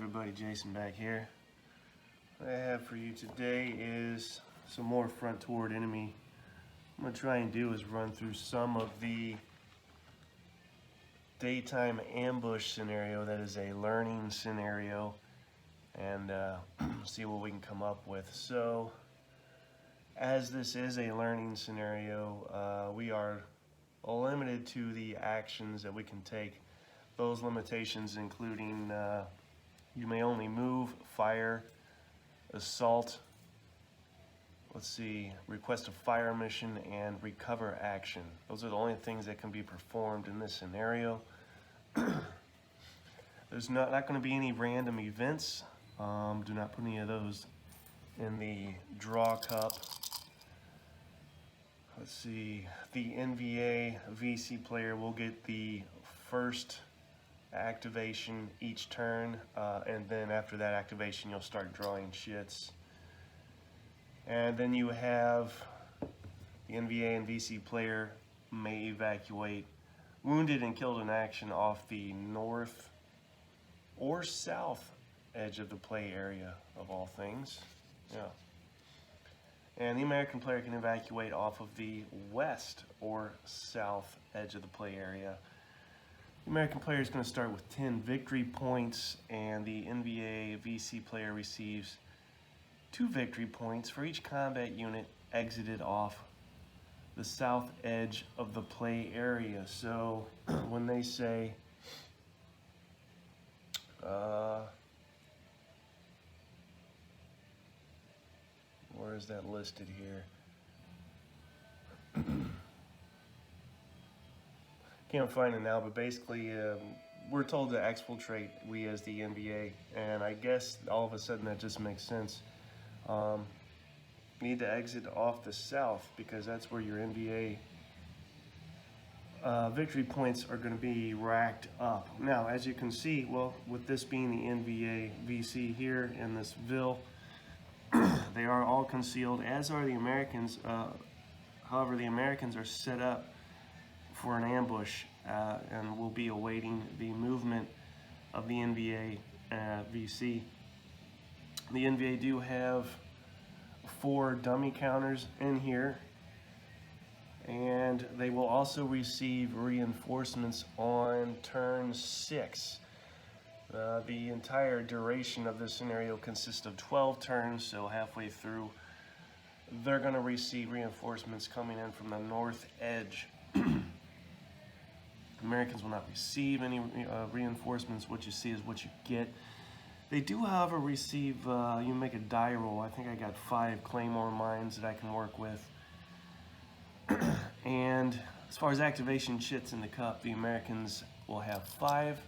everybody, Jason back here. What I have for you today is some more front toward enemy. What I'm going to try and do is run through some of the daytime ambush scenario that is a learning scenario and see what we can come up with. So as this is a learning scenario, we are limited to the actions that we can take. Those limitations including you may only move, fire, assault, request a fire mission, and recover action. Those are the only things that can be performed in this scenario. There's not going to be any random events. Do not put any of those in the draw cup. The NVA VC player will get the first activation each turn, and then after that activation you'll start drawing shits. And then you have the NVA and VC player may evacuate wounded and killed in action off the north or south edge of the play area, of all things. And the American player can evacuate off of the west or south edge of the play area. The American player is going to start with 10 victory points, and the NVA VC player receives 2 victory points for each combat unit exited off the south edge of the play area. So when they say where is that listed here? Can't find it now, but basically we're told to exfiltrate, we as the NBA, and I guess all of a sudden that just makes sense. Need to exit off the south because that's where your NBA victory points are going to be racked up. Now, as you can see, well, with this being the NBA VC here in this Ville, they are all concealed, as are the Americans. However, the Americans are set up for an ambush and will be awaiting the movement of the NBA VC. The NBA do have 4 dummy counters in here, and they will also receive reinforcements on turn 6. The entire duration of this scenario consists of 12 turns, so halfway through they're going to receive reinforcements coming in from the north edge. Americans will not receive any reinforcements. What you see is what you get. They do, however, receive, you make a die roll. I think I got 5 Claymore mines that I can work with. And as far as activation shits in the cup, the Americans will have 5,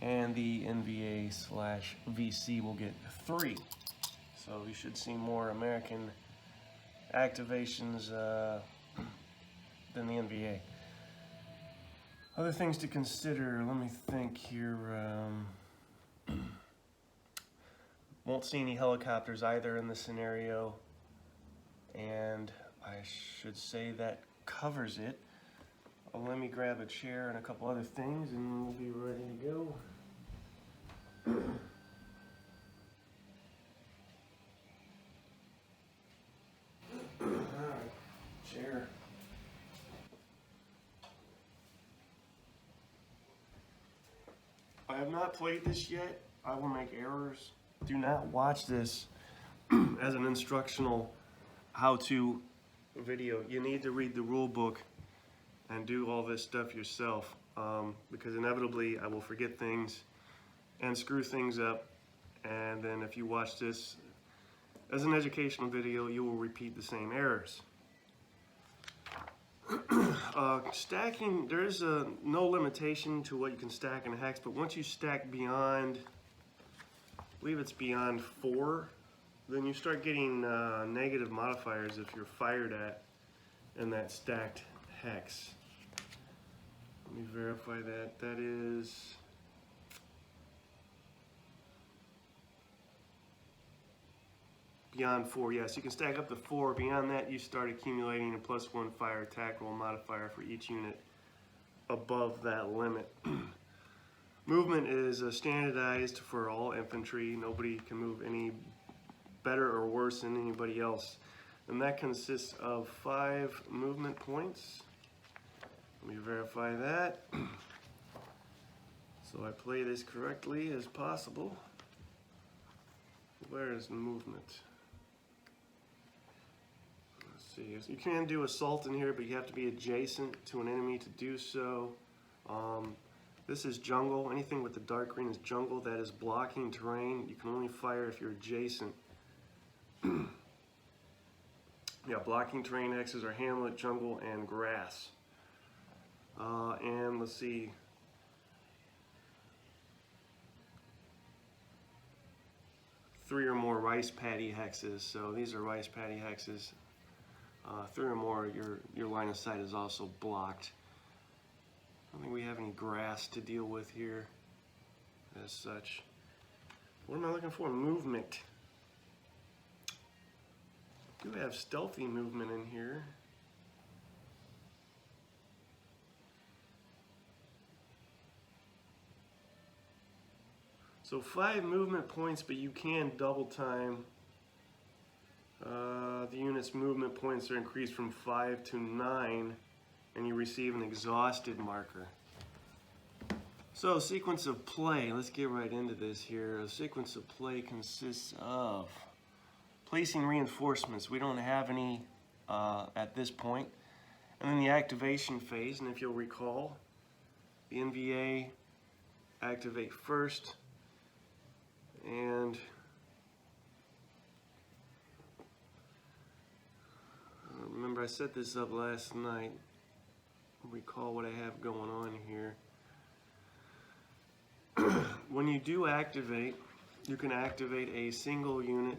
and the NVA/VC will get 3. So you should see more American activations than the NVA. Other things to consider, let me think here. Won't see any helicopters either in this scenario, and I should say that covers it. Let me grab a chair and a couple other things and we'll be ready to go. Alright, chair. I have not played this yet. I will make errors. Do not watch this as an instructional how-to video. You need to read the rule book and do all this stuff yourself, because inevitably I will forget things and screw things up, and then if you watch this as an educational video, you will repeat the same errors. Stacking, there's no limitation to what you can stack in a hex, but once you stack beyond, I believe it's beyond 4, then you start getting negative modifiers if you're fired at in that stacked hex. Let me verify that. That is beyond 4, yes. You can stack up to 4. Beyond that, you start accumulating a +1 fire attack roll modifier for each unit above that limit. Movement is standardized for all infantry. Nobody can move any better or worse than anybody else. And that consists of 5 movement points. Let me verify that. So I play this correctly as possible. Where is movement? Let's see. You can do assault in here, but you have to be adjacent to an enemy to do so. This is jungle. Anything with the dark green is jungle. That is blocking terrain. You can only fire if you're adjacent. Yeah, blocking terrain hexes are hamlet, jungle, and grass. And let's see. Three or more rice paddy hexes. So these are rice paddy hexes. 3 or more, your line of sight is also blocked. I don't think we have any grass to deal with here as such. What am I looking for? Movement. Do have stealthy movement in here. So 5 movement points, but you can double time. The unit's movement points are increased from 5 to 9, and you receive an exhausted marker. So, sequence of play. Let's get right into this here. A sequence of play consists of placing reinforcements. We don't have any at this point. And then the activation phase, and if you'll recall, the NVA activate first, and remember I set this up last night. Recall what I have going on here. When you do activate, you can activate a single unit,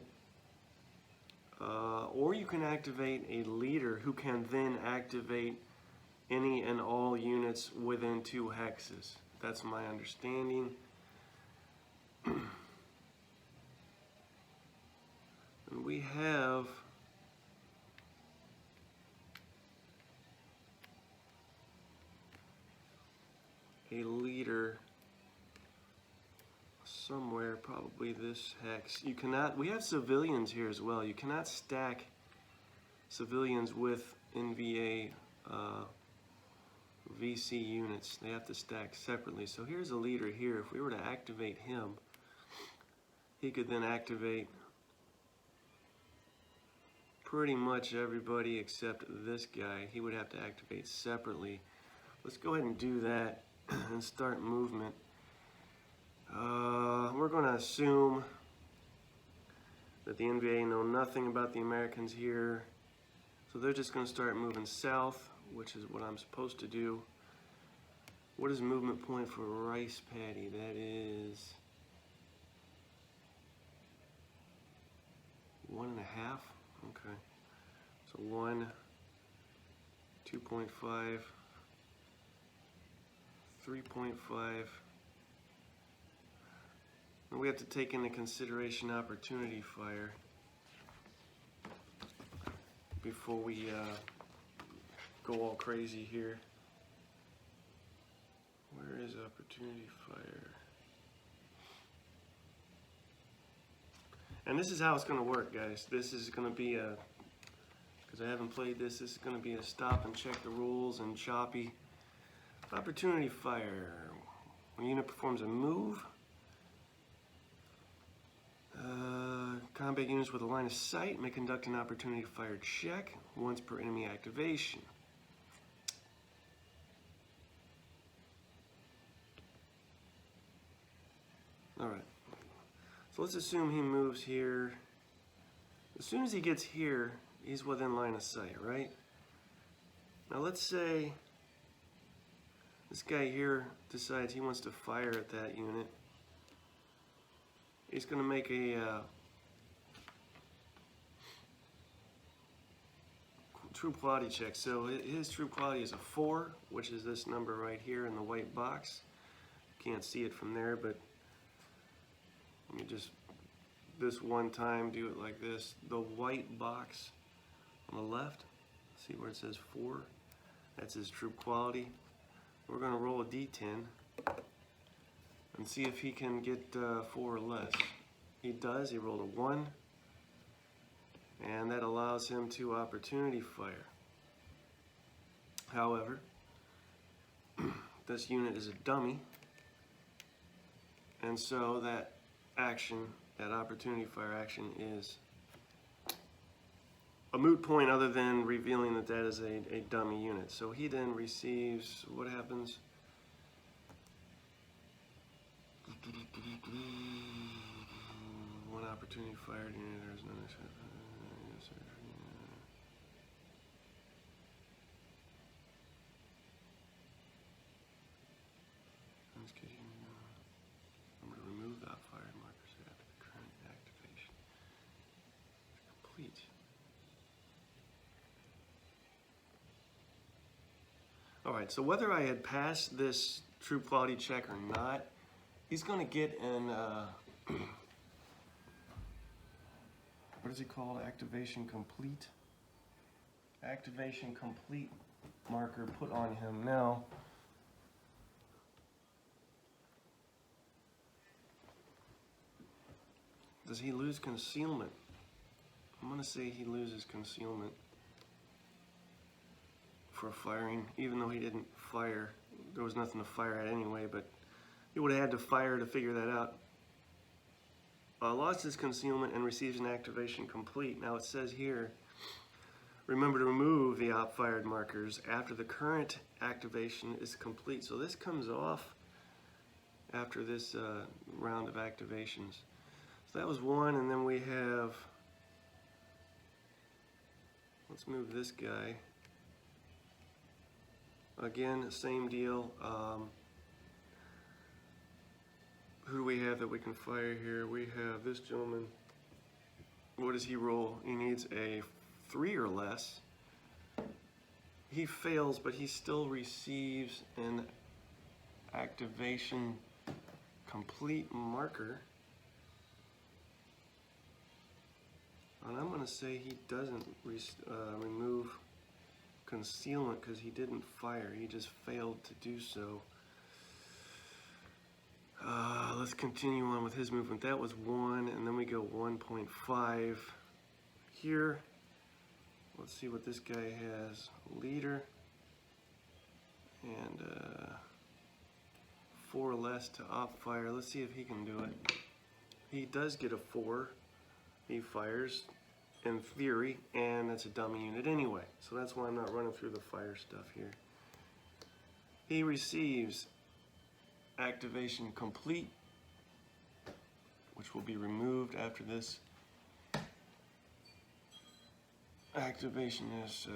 or you can activate a leader who can then activate any and all units within 2 hexes. That's my understanding. And we have a leader somewhere, probably this hex. You cannot, we have civilians here as well. You cannot stack civilians with NVA VC units. They have to stack separately. So here's a leader here. If we were to activate him, he could then activate pretty much everybody except this guy. He would have to activate separately. Let's go ahead and do that and start movement. We're going to assume that the NVA know nothing about the Americans here. So they're just going to start moving south, which is what I'm supposed to do. What is movement point for rice paddy? That is 1.5. Okay. So 1, 2.5, 3.5. And we have to take into consideration opportunity fire before we go all crazy here. Where is opportunity fire? And this is how it's going to work, guys. This is going to be a, because I haven't played this, this is going to be a stop and check the rules and choppy. Opportunity fire. When a unit performs a move, combat units with a line of sight may conduct an opportunity fire check once per enemy activation. Alright, so let's assume he moves here. As soon as he gets here, he's within line of sight, right? Now let's say this guy here decides he wants to fire at that unit. He's going to make a troop quality check. So his troop quality is a 4, which is this number right here in the white box. Can't see it from there, but let me just this one time do it like this. The white box on the left, see where it says 4? That's his troop quality. We're going to roll a d10. and see if he can get 4 or less. He does. He rolled a 1, and that allows him to opportunity fire. However, this unit is a dummy, and so that action, that opportunity fire action, is a moot point other than revealing that that is a dummy unit. So he then receives, what happens? One opportunity fired unit, there's another. I'm going to remove the fired markers after the current activation is complete. Alright, so whether I had passed this true quality check or not, he's going to get an, what is it called? Activation complete? Activation complete marker put on him. Now, does he lose concealment? I'm going to say he loses concealment for firing, even though he didn't fire. There was nothing to fire at anyway, but he would have had to fire to figure that out. Lost his concealment and receives an activation complete. Now it says here, remember to remove the op fired markers after the current activation is complete. So this comes off after this round of activations. So that was 1, and then we have, let's move this guy. Again, same deal. Who do we have that we can fire here? We have this gentleman. What does he roll? He needs a 3 or less. He fails, but he still receives an activation complete marker. And I'm going to say he doesn't remove concealment because he didn't fire. He just failed to do so. Let's continue on with his movement. That was 1, and then we go 1.5 here. Let's see what this guy has. Leader. And 4 or less to op fire. Let's see if he can do it. He does get a 4. He fires, in theory, and that's a dummy unit anyway. So that's why I'm not running through the fire stuff here. He receives activation complete, which will be removed after this activation is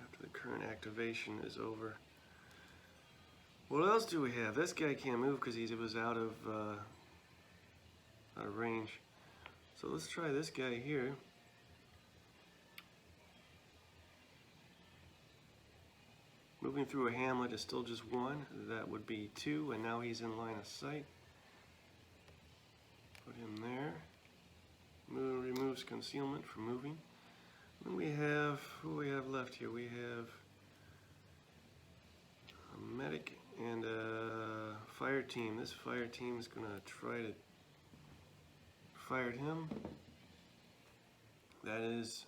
after the current activation is over. What else do we have? This guy can't move because he was out of range. So let's try this guy here. Moving through a hamlet is still just 1. That would be 2, and now he's in line of sight. Put him there. Removes concealment for moving. Then we have, who we have left here? We have a medic and a fire team. This fire team is going to try to fire him. That is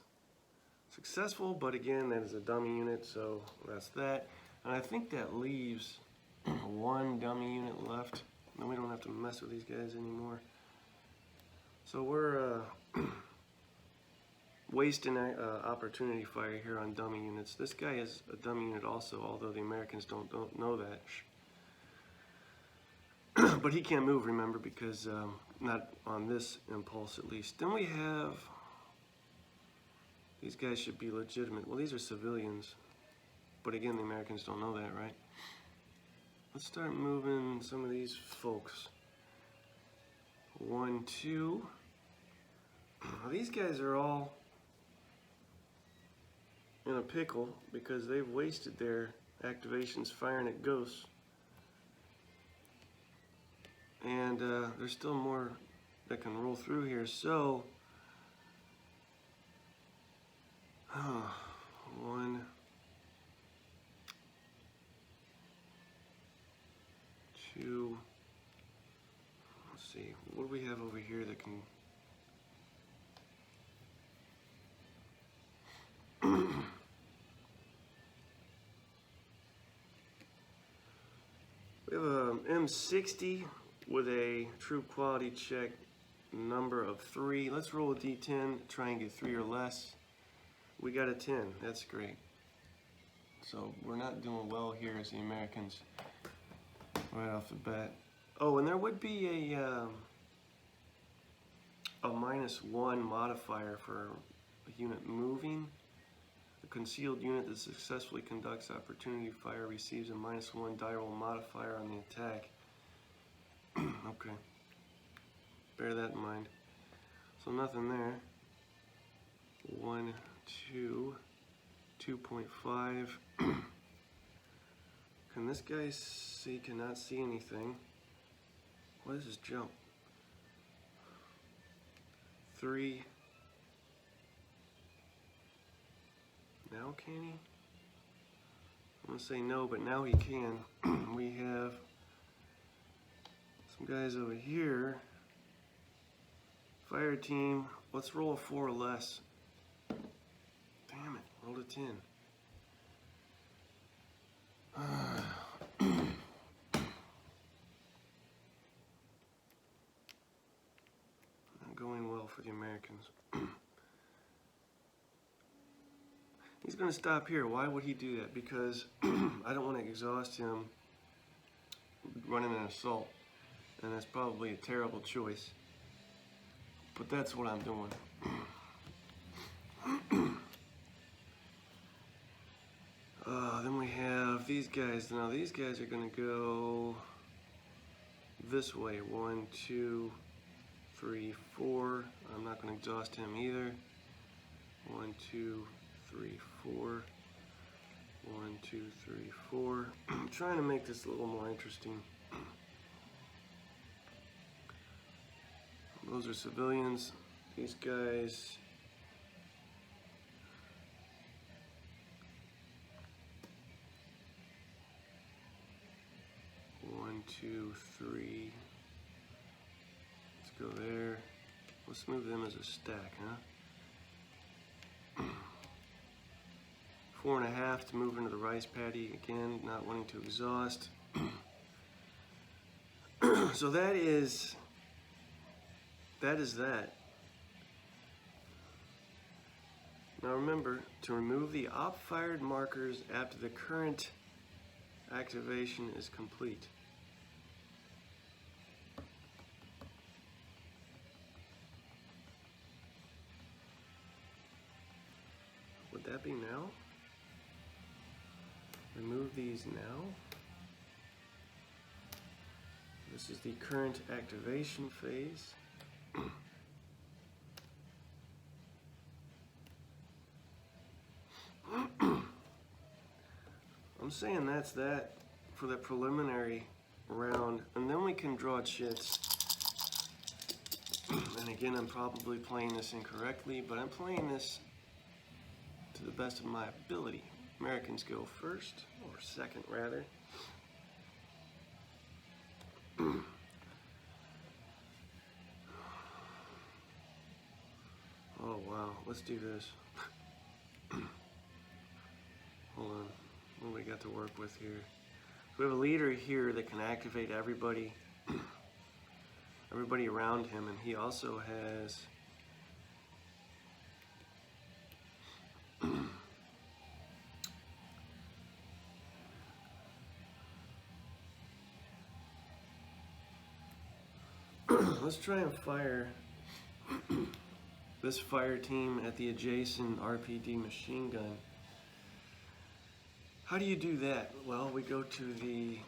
successful, but again, that is a dummy unit, so that's that. And I think that leaves 1 dummy unit left. Then we don't have to mess with these guys anymore. So we're wasting opportunity fire here on dummy units. This guy is a dummy unit also, although the Americans don't know that. But he can't move, remember, because not on this impulse at least. Then we have, these guys should be legitimate. Well, these are civilians, but again, the Americans don't know that, right? Let's start moving some of these folks. 1, 2. These guys are all in a pickle because they've wasted their activations firing at ghosts. And there's still more that can roll through here. So, 1, 2. Let's see, what do we have over here that can... We have a M60 with a true quality check number of 3. Let's roll a D10, try and get 3 or less. We got a 10, that's great. So we're not doing well here as the Americans right off the bat. Oh, and there would be a -1 modifier for a unit moving. A concealed unit that successfully conducts opportunity fire receives a -1 die roll modifier on the attack. Okay. Bear that in mind. So nothing there. 1, 2, 2.5. Can this guy see? Cannot see anything. What is his jump? 3. Now can he? I'm gonna say no, but now he can. We have some guys over here. Fire team, let's roll a 4 or less. Damn it, rolled a 10. Not going well for the Americans. He's going to stop here. Why would he do that? Because I don't want to exhaust him running an assault. And that's probably a terrible choice. But that's what I'm doing. Then we have these guys. Now these guys are going to go this way. 1, 2, 3, 4. I'm not going to exhaust him either. 1, 2, 3, 4. 1, 2, 3, 4. I'm trying to make this a little more interesting. Those are civilians. These guys. One, 2, 3. Let's go there. Let's move them as a stack, huh? 4.5 to move into the rice paddy again, not wanting to exhaust. So that is that. Now remember to remove the op-fired markers after the current activation is complete. Would that be now? Remove these now. This is the current activation phase. I'm saying that's that for the preliminary round, and then we can draw chits. And again, I'm probably playing this incorrectly, but I'm playing this to the best of my ability. Americans go first, or second rather. Oh wow, let's do this. Hold on, what do we got to work with here? We have a leader here that can activate everybody around him, and he also has let's try and fire this fire team at the adjacent RPD machine gun. How do you do that? Well, we go to the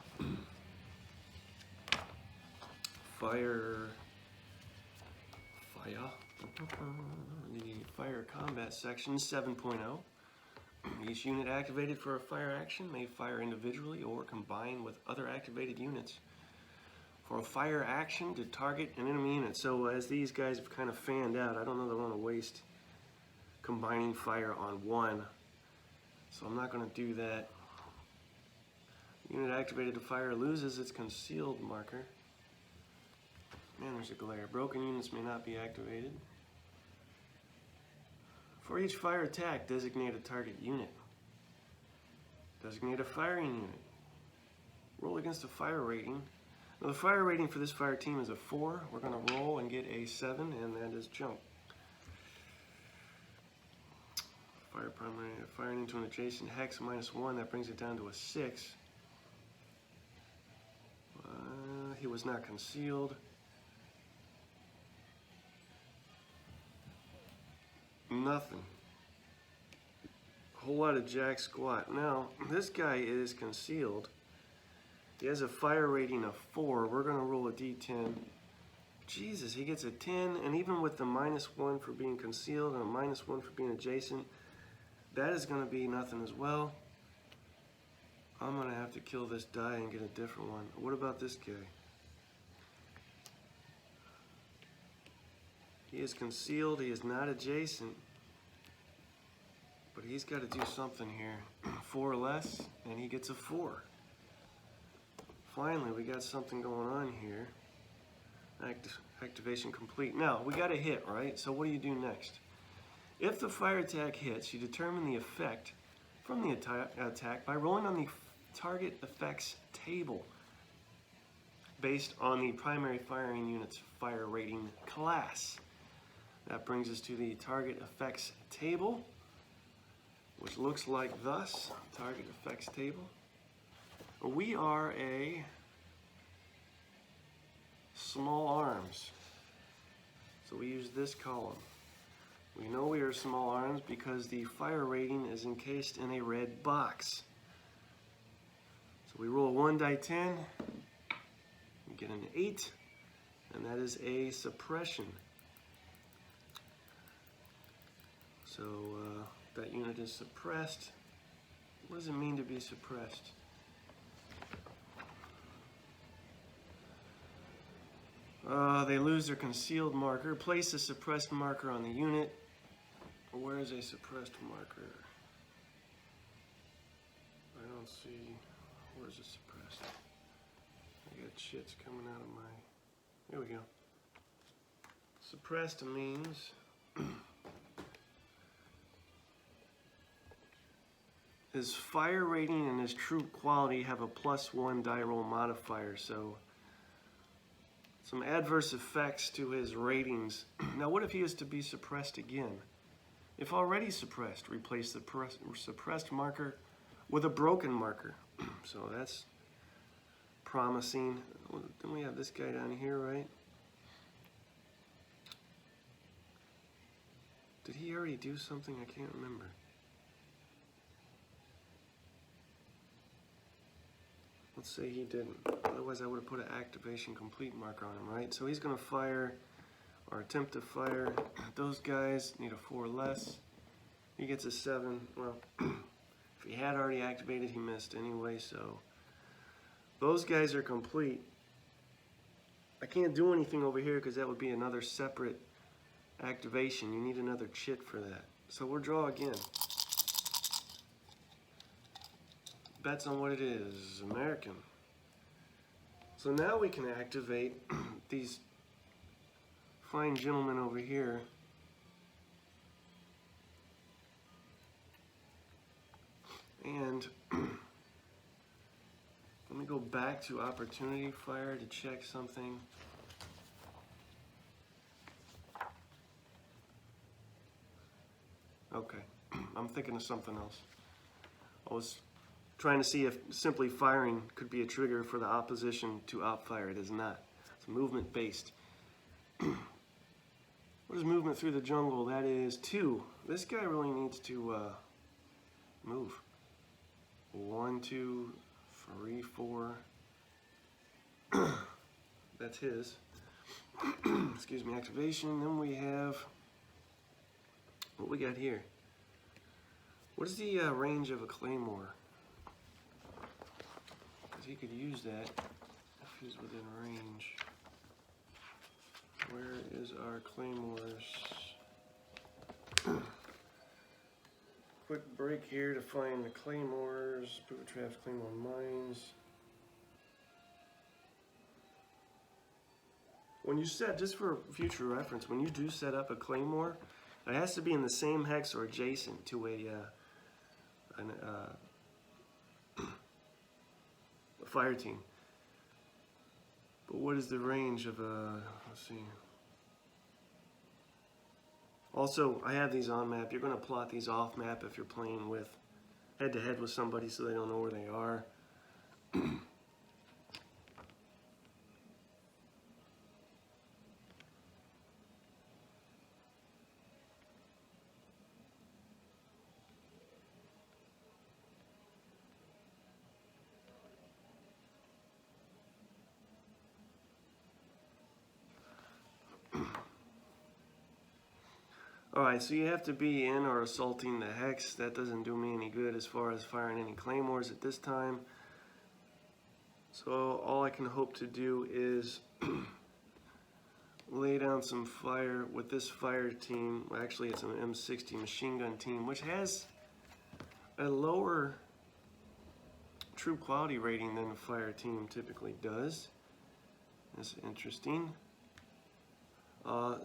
fire combat section 7.0. Each unit activated for a fire action may fire individually or combine with other activated units for a fire action to target an enemy unit. So as these guys have kind of fanned out, I don't know that I want to waste combining fire on one So I'm not going to do that. Unit activated to fire loses its concealed marker. Man, there's a glare. Broken units may not be activated. For each fire attack, designate a target unit. Designate a firing unit. Roll against a fire rating. Now the fire rating for this fire team is a 4. We're going to roll and get a 7, and that is jump. Fire primary, firing into an adjacent hex -1, that brings it down to a 6. He was not concealed. Nothing. A whole lot of jack squat. Now, this guy is concealed. He has a fire rating of 4. We're going to roll a d10. Jesus, he gets a 10, and even with the -1 for being concealed and a -1 for being adjacent, that is going to be nothing as well. I'm going to have to kill this die and get a different one. What about this guy? He is concealed, he is not adjacent, but he's got to do something here. 4 or less, and he gets a 4. Finally, we got something going on here. Activation complete. Now, we got a hit, right? So what do you do next? If the fire attack hits, you determine the effect from the attack by rolling on the target effects table based on the primary firing unit's fire rating class. That brings us to the target effects table, which looks like thus. Target effects table. We are a small arms, so we use this column. We know we are small arms because the fire rating is encased in a red box. So we roll a 1 die 10, we get an 8, and that is a suppression. So that unit is suppressed. What does it mean to be suppressed? They lose their concealed marker. Place a suppressed marker on the unit. Where is a suppressed marker? I don't see. Where's it suppressed? I got shits coming out of my... There we go. Suppressed means... his fire rating and his true quality have a +1 die roll modifier, so some adverse effects to his ratings. Now what if he is to be suppressed again? If already suppressed, replace the suppressed marker with a broken marker. So that's promising. Then we have this guy down here, right? Did he already do something? I can't remember. Let's say he didn't. Otherwise I would have put an activation complete marker on him, right? So he's going to fire or attempt to fire. Those guys need a 4 or less. He gets a 7. Well, if he had already activated, he missed anyway, so those guys are complete. I can't do anything over here because that would be another separate activation. You need another chit for that. So we'll draw again. Bets on what it is, American. So now we can activate these fine gentlemen over here. And let me go back to opportunity fire to check something. Okay, I'm thinking of something else. I was trying to see if simply firing could be a trigger for the opposition to outfire. It is not. It's movement based. What is movement through the jungle? That is 2. This guy really needs to move. 1, 2, 3, 4. That's his. Excuse me, activation. Then we have what we got here. What is the range of a claymore? Because he could use that if he's within range. Where is our claymores? quick break here to find the claymores, booby traps, claymore mines. When you set, just for future reference, when you do set up a claymore, it has to be in the same hex or adjacent to a fire team. But what is the range of let's see. Also, I have these on map. You're going to plot these off map if you're playing with head-to-head with somebody so they don't know where they are. Alright, so you have to be in or assaulting the hex. That doesn't do me any good as far as firing any claymores at this time. So all I can hope to do is lay down some fire with this fire team. Actually, it's an M60 machine gun team, which has a lower true quality rating than a fire team typically does. That's interesting.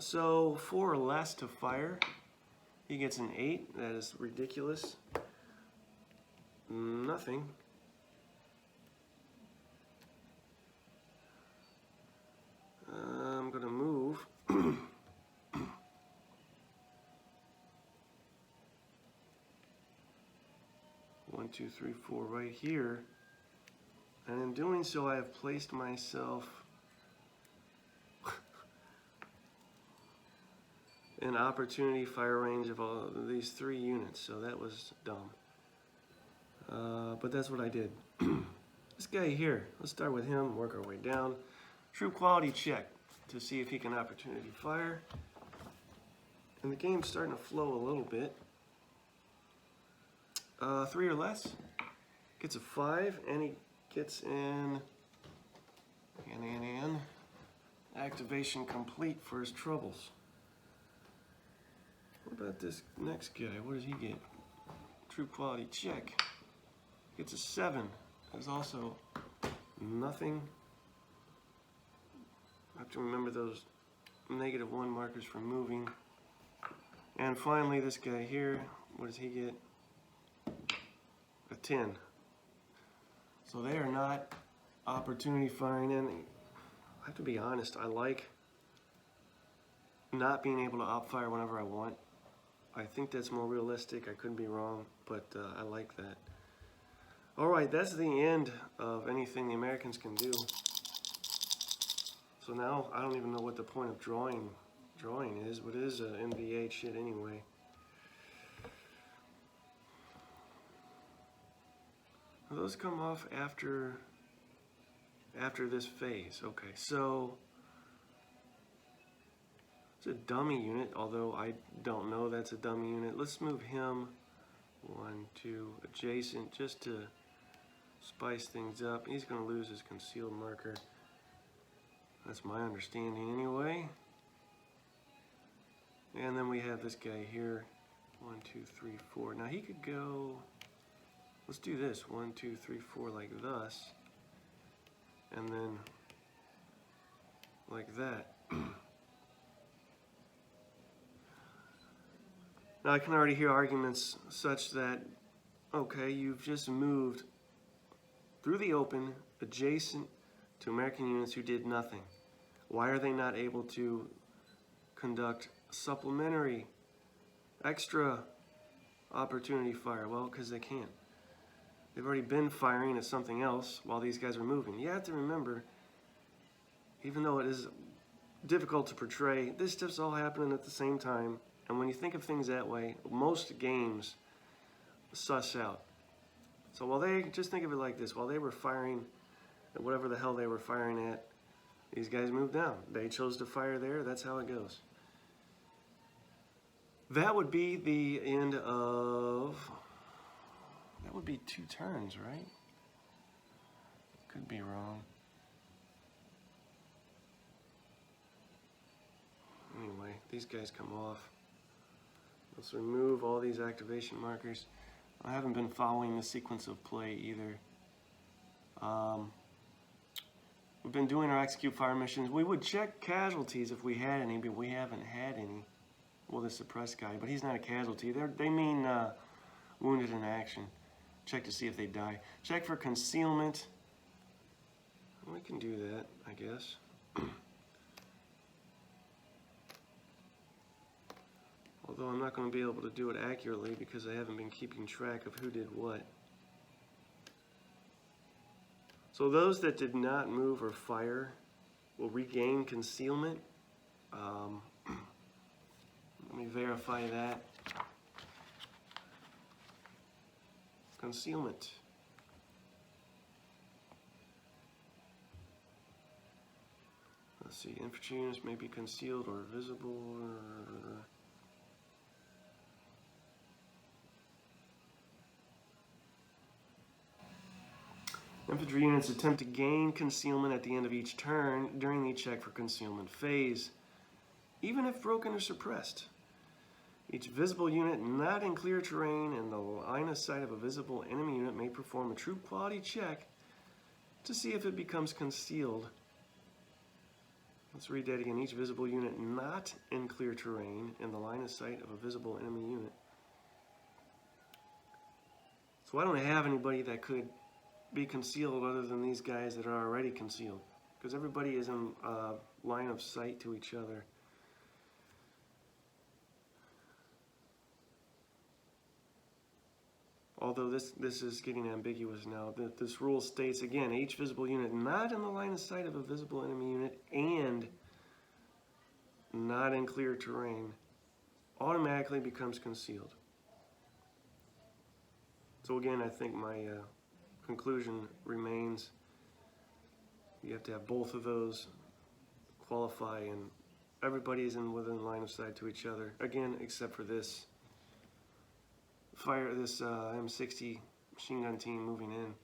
So 4 or less to fire, he gets an 8. That is ridiculous. Nothing. I'm gonna move. 1, 2, 3, 4 right here. And in doing so, I have placed myself an opportunity fire range of all of these 3 units, so that was dumb. But that's what I did. This guy here, let's start with him, work our way down. True quality check to see if he can opportunity fire. And the game's starting to flow a little bit. 3 or less, gets a 5, and he gets in, activation complete for his troubles. What about this next guy? What does he get? True quality check. Gets a 7. There's also nothing. I have to remember those -1 markers for moving. And finally, this guy here, what does he get? A 10. So they are not opportunity firing, and I have to be honest, I like not being able to op fire whenever I want. I think that's more realistic. I couldn't be wrong, but I like that. Alright, that's the end of anything the Americans can do. So now I don't even know what the point of drawing is, but it is a NVA shit anyway. Those come off after this phase. Okay, so it's a dummy unit, although I don't know that's a dummy unit. Let's move him 1, 2 adjacent just to spice things up. He's going to lose his concealed marker. That's my understanding anyway. And then we have this guy here. 1, 2, 3, 4. Now he could go, let's do this. 1, 2, 3, 4 like thus. And then like that. Now I can already hear arguments such that, okay, you've just moved through the open adjacent to American units who did nothing. Why are they not able to conduct supplementary, extra opportunity fire? Well, because they can't. They've already been firing at something else while these guys are moving. You have to remember, even though it is difficult to portray, this stuff's all happening at the same time. And when you think of things that way, most games suss out. So while they, just think of it like this, while they were firing at whatever the hell they were firing at, these guys moved down. They chose to fire there, that's how it goes. That would be the end of, that would be 2 turns, right? Could be wrong. Anyway, these guys come off. Let's remove all these activation markers. I haven't been following the sequence of play either. We've been doing our execute fire missions. We would check casualties if we had any, but we haven't had any. Well, the suppressed guy, but he's not a casualty. They mean wounded in action. Check to see if they die. Check for concealment. We can do that, I guess. Although I'm not going to be able to do it accurately because I haven't been keeping track of who did what. So those that did not move or fire will regain concealment. Let me verify that. Concealment. Let's see, infantry units may be concealed or visible. Infantry units attempt to gain concealment at the end of each turn during the check for concealment phase, even if broken or suppressed. Each visible unit not in clear terrain and the line of sight of a visible enemy unit may perform a troop quality check to see if it becomes concealed. Let's read that again. Each visible unit not in clear terrain and the line of sight of a visible enemy unit. So I don't have anybody that could be concealed other than these guys that are already concealed, because everybody is in line of sight to each other. Although this is getting ambiguous now. This rule states, again, each visible unit not in the line of sight of a visible enemy unit and not in clear terrain automatically becomes concealed. So again, I think my conclusion remains you have to have both of those qualify, and everybody is within line of sight to each other. Again, except for this M60 machine gun team moving in.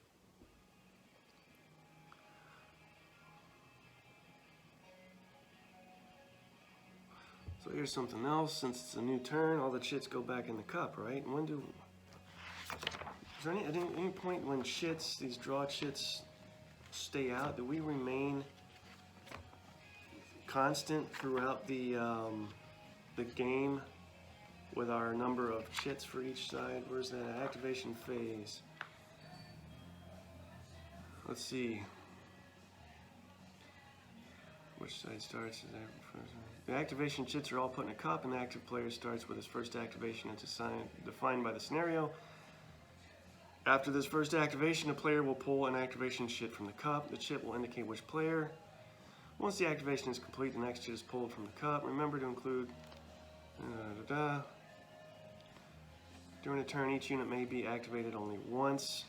So here's something else. Since it's a new turn, all the chits go back in the cup, right? And is there at any point when these draw chits stay out, do we remain constant throughout the game with our number of chits for each side? Where's that activation phase? Let's see. Which side starts? The activation chits are all put in a cup, and the active player starts with his first activation as defined by the scenario. After this first activation, a player will pull an activation chit from the cup. The chit will indicate which player. Once the activation is complete, the next chit is pulled from the cup. Remember to include during a turn, each unit may be activated only once.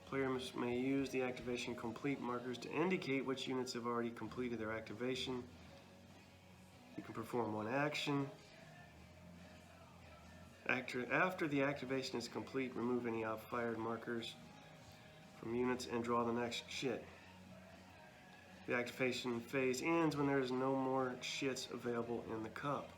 Players may use the activation complete markers to indicate which units have already completed their activation. You can perform one action. After the activation is complete, remove any out-fired markers from units and draw the next chit. The activation phase ends when there is no more chits available in the cup.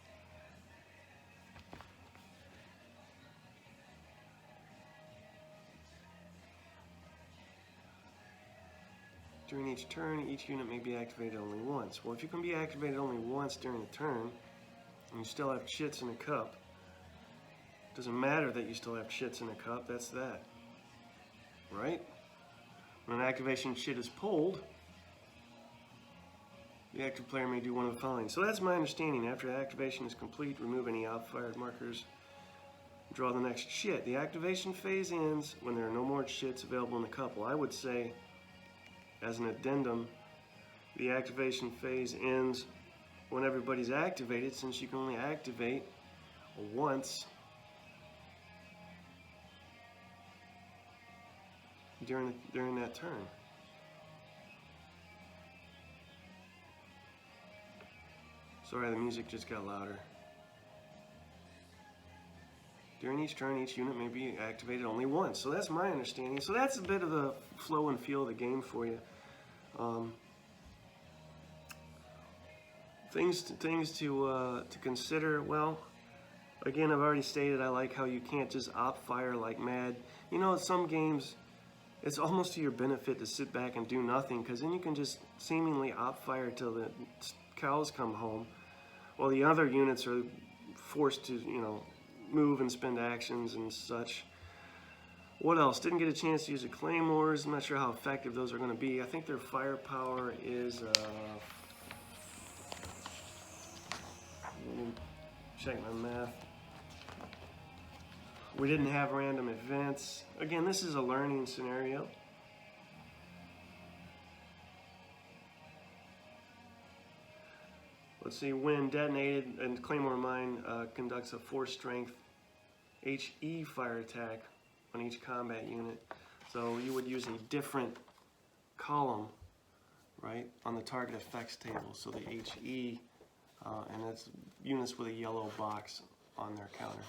During each turn, each unit may be activated only once. Well, if you can be activated only once during a turn, and you still have chits in a cup, it doesn't matter that you still have chits in a cup, that's that. Right? When an activation chit is pulled, the active player may do one of the following. So that's my understanding. After the activation is complete, remove any out-fired markers, draw the next chit. The activation phase ends when there are no more chits available in the cup. Well, I would say, as an addendum, the activation phase ends when everybody's activated, since you can only activate once during that turn. Sorry, the music just got louder. During each turn, each unit may be activated only once. So that's my understanding. So that's a bit of the flow and feel of the game for you. Things to consider. Well, Again, I've already stated I like how you can't just op fire like mad. You know, some games, it's almost to your benefit to sit back and do nothing, because then you can just seemingly op fire till the cows come home, while the other units are forced to, you know, move and spend actions and such. What else? Didn't get a chance to use the claymores. I'm not sure how effective those are going to be. I think their firepower is, let me check my math. We didn't have random events. Again, this is a learning scenario. Let's see, when detonated, and Claymore Mine conducts a 4-strength HE fire attack on each combat unit. So you would use a different column, right, on the target effects table. So the HE, and that's units with a yellow box on their counter.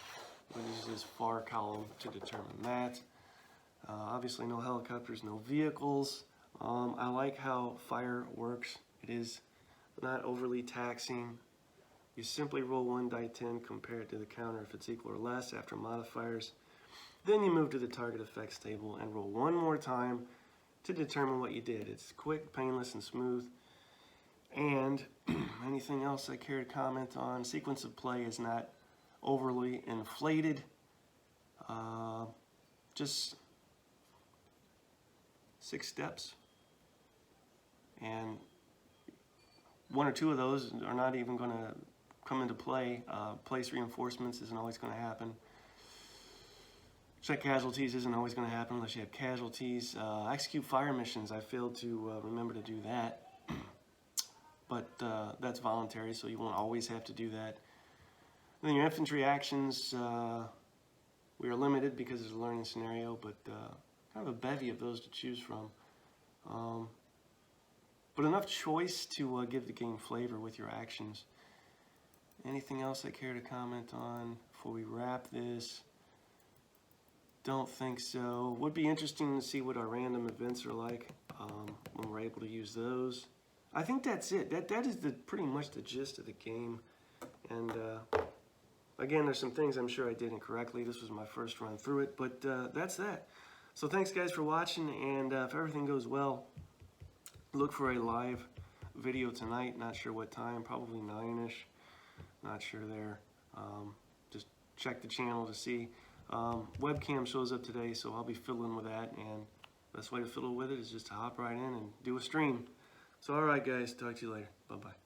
We'll use this far column to determine that. Obviously no helicopters, no vehicles. I like how fire works. It is not overly taxing. You simply roll 1 die 10 compared to the counter if it's equal or less after modifiers. Then you move to the target effects table and roll 1 more time to determine what you did. It's quick, painless, and smooth. And anything else I care to comment on? Sequence of play is not overly inflated. Just 6 steps. And 1 or 2 of those are not even going to come into play. Place reinforcements isn't always going to happen. Check casualties isn't always going to happen unless you have casualties. Execute fire missions. I failed to remember to do that. But that's voluntary, so you won't always have to do that. And then your infantry actions, we are limited because it's a learning scenario, but kind of a bevy of those to choose from. But enough choice to give the game flavor with your actions. Anything else I care to comment on before we wrap this? Don't think so. Would be interesting to see what our random events are like when we're able to use those. I think that's it. That is pretty much the gist of the game. And again, there's some things I'm sure I did incorrectly. This was my first run through it, but that's that. So thanks guys for watching, and if everything goes well, look for a live video tonight. Not sure what time, probably 9-ish. Not sure there. Just check the channel to see. Webcam shows up today, so I'll be fiddling with that, and best way to fiddle with it is just to hop right in and do a stream. So alright guys, talk to you later. Bye-bye.